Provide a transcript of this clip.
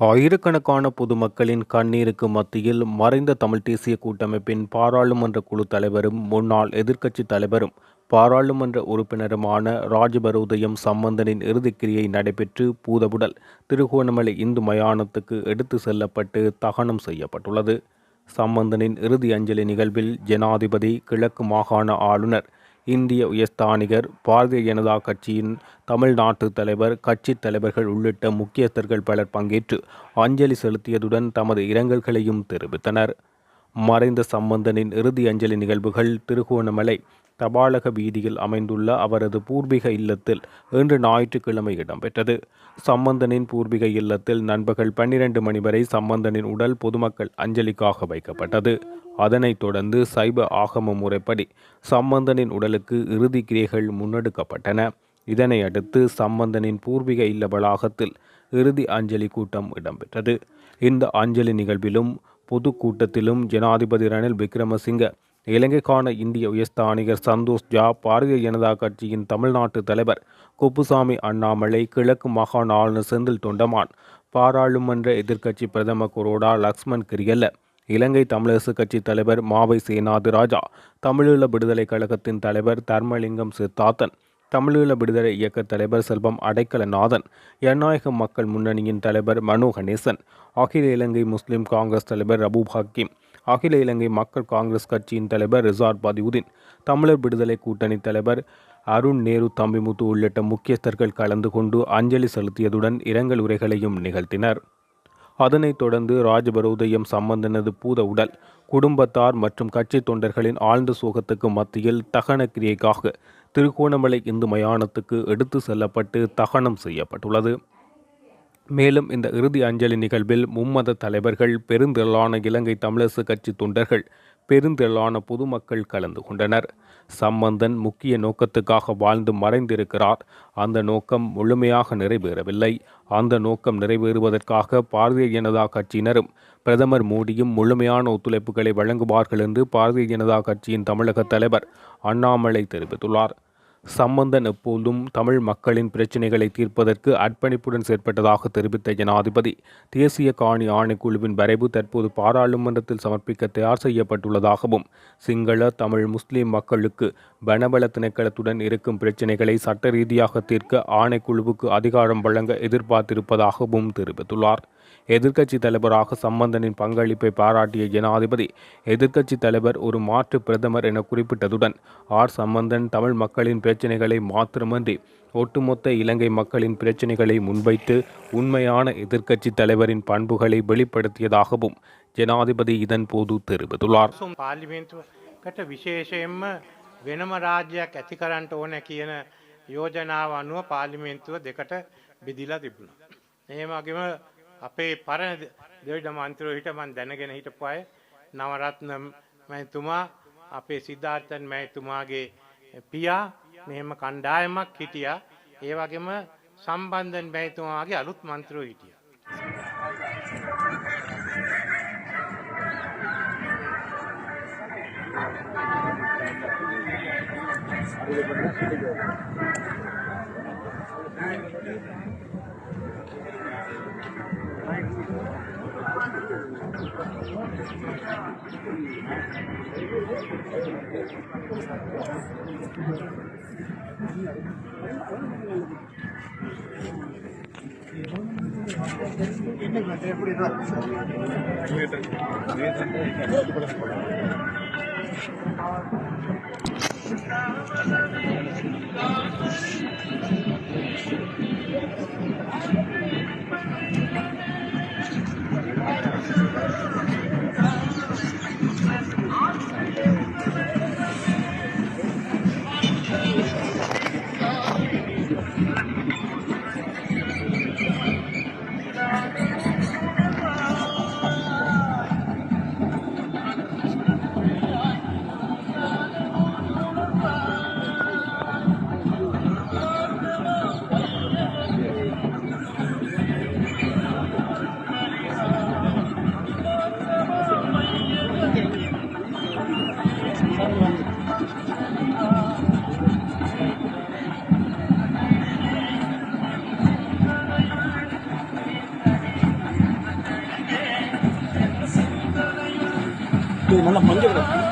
ஆயிரக்கணக்கான பொதுமக்களின் கண்ணீருக்கு மத்தியில் மறைந்த தமிழ் தேசிய கூட்டமைப்பின் பாராளுமன்ற குழு தலைவரும் முன்னாள் எதிர்க்கட்சித் தலைவரும் பாராளுமன்ற உறுப்பினருமான ராஜபரோதயம் சம்பந்தனின் இறுதிக்கிரியை நடைபெற்று பூதவுடல் திருகோணமலை இந்து மயானத்துக்கு எடுத்து செல்லப்பட்டு தகனம் செய்யப்பட்டுள்ளது. சம்பந்தனின் இறுதி அஞ்சலி நிகழ்வில் ஜனாதிபதி, கிழக்கு மாகாண ஆளுநர், இந்திய உயர்ஸ்தானிகர், பாரதிய ஜனதா கட்சியின் தமிழ்நாட்டு தலைவர், கட்சித் தலைவர்கள் உள்ளிட்ட முக்கியஸ்தர்கள் பலர் பங்கேற்று அஞ்சலி செலுத்தியதுடன் தமது இரங்கல்களையும் தெரிவித்தனர். மறைந்த சம்பந்தனின் இறுதி அஞ்சலி நிகழ்வுகள் திருகோணமலை தபாலக வீதியில் அமைந்துள்ள அவரது பூர்வீக இல்லத்தில் இன்று ஞாயிற்றுக்கிழமை இடம்பெற்றது. சம்பந்தனின் பூர்வீக இல்லத்தில் நண்பகல் 12 மணி வரை சம்பந்தனின் உடல் பொதுமக்கள் அஞ்சலிக்காக வைக்கப்பட்டது. அதனைத் தொடர்ந்து சைவ ஆகம முறைப்படி சம்பந்தனின் உடலுக்கு இறுதி கிரியைகள் முன்னெடுக்கப்பட்டன. இதனை அடுத்து சம்பந்தனின் பூர்வீக இல்ல வளாகத்தில் இறுதி அஞ்சலி கூட்டம் இடம்பெற்றது. இந்த அஞ்சலி நிகழ்விலும் பொதுக்கூட்டத்திலும் ஜனாதிபதி ரணில் விக்ரமசிங்க, இலங்கைக்கான இந்திய உயர்ஸ்தானிகர் சந்தோஷ் ஜா, பாரதிய ஜனதா கட்சியின் தமிழ்நாட்டு தலைவர் குப்புசாமி அண்ணாமலை, கிழக்கு மாகாண ஆளுநர் செந்தில் தொண்டமான், பாராளுமன்ற எதிர்க்கட்சி பிரதம கொரோடா லக்ஷ்மன் கிரியல்ல, இலங்கை தமிழரசு கட்சி தலைவர் மாவை சேனாதி ராஜா, தமிழீழ விடுதலை கழகத்தின் தலைவர் தர்மலிங்கம் சித்தார்த்தன், தமிழீழ விடுதலை இயக்க தலைவர் செல்வம் அடைக்கலநாதன், ஜனநாயக மக்கள் முன்னணியின் தலைவர் மனோ கணேசன், அகில இலங்கை முஸ்லிம் காங்கிரஸ் தலைவர் ரபூப் ஹக்கீம், அகில இலங்கை மக்கள் காங்கிரஸ் கட்சியின் தலைவர் ரிசார்ட் பதியுதீன், தமிழர் விடுதலை கூட்டணி தலைவர் அருண் நேரு தம்பிமுத்து உள்ளிட்ட முக்கியஸ்தர்கள் கலந்து கொண்டு அஞ்சலி செலுத்தியதுடன் இரங்கல் உரைகளையும் நிகழ்த்தினர். அதனைத் தொடர்ந்து ராஜபரோதயம் சம்பந்தனது பூத உடல் குடும்பத்தார் மற்றும் கட்சி தொண்டர்களின் ஆழ்ந்த சோகத்துக்கு மத்தியில் தகன கிரியைக்காக திருகோணமலை இந்து மயானத்துக்கு எடுத்து செல்லப்பட்டு தகனம் செய்யப்பட்டுள்ளது. மேலும் இந்த இறுதி அஞ்சலி நிகழ்வில் மும்மத தலைவர்கள், பெருந்திரளான இலங்கை தமிழரசு கட்சி தொண்டர்கள், பெருந்திரளான பொதுமக்கள் கலந்து கொண்டனர். சம்பந்தன் முக்கிய நோக்கத்துக்காக வாழ்ந்து மறைந்திருக்கிறார். அந்த நோக்கம் முழுமையாக நிறைவேறவில்லை. அந்த நோக்கம் நிறைவேறுவதற்காக பாரதிய ஜனதா கட்சியினரும் பிரதமர் மோடியும் முழுமையான ஒத்துழைப்புகளை வழங்குவார்கள் என்று பாரதிய ஜனதா கட்சியின் தமிழக தலைவர் அண்ணாமலை தெரிவித்துள்ளார். சம்பந்தன் எப்போதும் தமிழ் மக்களின் பிரச்சினைகளை தீர்ப்பதற்கு அர்ப்பணிப்புடன் செயற்பட்டதாக தெரிவித்த ஜனாதிபதி, தேசிய காணி ஆணைக்குழுவின் வரைவு தற்போது பாராளுமன்றத்தில் சமர்ப்பிக்க தயார் செய்யப்பட்டுள்ளதாகவும், சிங்கள, தமிழ், முஸ்லிம் மக்களுக்கு வனவள திணைக்களத்துடன் இருக்கும் பிரச்சினைகளை சட்ட ரீதியாக தீர்க்க ஆணைக்குழுவுக்கு அதிகாரம் வழங்க எதிர்பார்த்திருப்பதாகவும் தெரிவித்துள்ளார். எதிர்க்கட்சி தலைவராக சம்பந்தனின் பங்களிப்பை பாராட்டிய ஜனாதிபதி, எதிர்க்கட்சி தலைவர் ஒரு மாற்று பிரதமர் என குறிப்பிட்டதுடன், சம்பந்தன் தமிழ் மக்களின் பிரச்சினைகளை மாத்திரமன்றி ஒட்டுமொத்த இலங்கை மக்களின் பிரச்சினைகளை முன்வைத்து உண்மையான எதிர்க்கட்சி தலைவரின் பண்புகளை வெளிப்படுத்தியதாகவும் ஜனாதிபதி இதன் போது தெரிவித்துள்ளார். පාර්ලිමේන්තුවට විශේෂයෙන්ම වෙනම රාජ්‍යයක් ඇති කරන්න ඕන කියන යෝජනාව අනුව පාර්ලිමේන්තුව දෙකට බෙදිලා තිබුණා. ඒ වගේම අපේ පරණ දෙවිඩ මන්ත්‍රෝ හිට මන් දැනගෙන හිටපු අය, නවරත්න මැතිතුමා, අපේ සිද්ධාර්ථන් මැතිතුමාගේ පියා, මෙහෙම කණ්ඩායමක් හිටියා. ඒ වගේම සම්බන්ධන් මැතිතුමාගේ අලුත් මන්ත්‍රෝ හිටියා. நல்லா பஞ்சம் கிடக்கு.